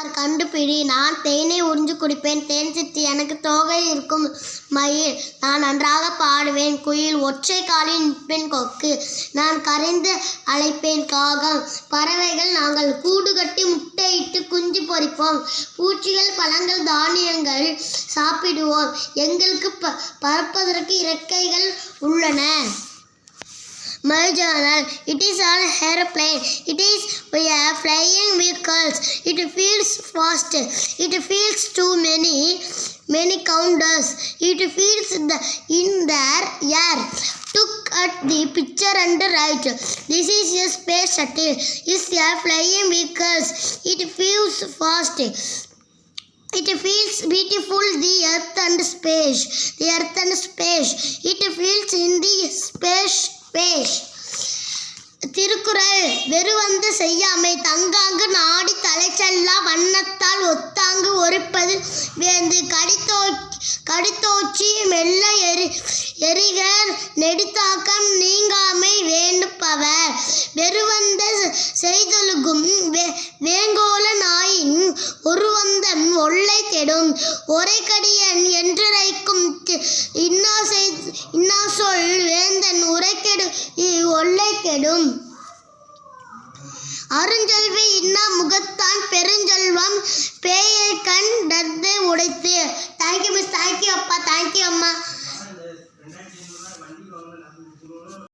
கண்டுபிடி. நான் தேனை உறிஞ்சு குடிப்பேன். தேன் சிட்டு. எனக்கு தோகை இருக்கும் மயில். நான் நன்றாக பாடுவேன். குயில். ஒற்றை காலில் நிற்பேன். கொக்கு. நான் கரைந்து அழைப்பேன். காகம். பறவைகள் நாங்கள் கூடு கட்டி முட்டையிட்டு குஞ்சு பொரிப்போம். பூச்சிகள் பழங்கள் தானியங்கள் சாப்பிடுவோம். எங்களுக்கு பறப்பதற்கு இறக்கைகள் உள்ளன. My journal. It is an airplane. It is a flying vehicles. It feels fast. It feels too many counters. It feels in the air. Look at the picture and write. This is a space shuttle. It's a flying vehicles. It feels fast. It feels beautiful, the earth and space. The earth and space. It feels in the space. Thirukkural. வெறுவந்து செய்யாமை தங்காங்கு நாடி தலைச்சல்லா வண்ணத்தால் ஒத்தாங்கு ஒருப்பது வேந்து. கடித்தோச்சி மெல்ல எரிக நெடித்தாக்கம் நீங்காமை வேண்டுபவர். வெறுவந்த செய்தொழுகும் வேங்கோல நாயின் ஒருவந்தம் ஒல்லை கெடும். ஒரைக்கடியன் என்றுரைக்கும் இன்னா சொல் வேந்தன் உரைக்கெடு ஒல்லை கெடும். அருஞ்செல்வி இன்னா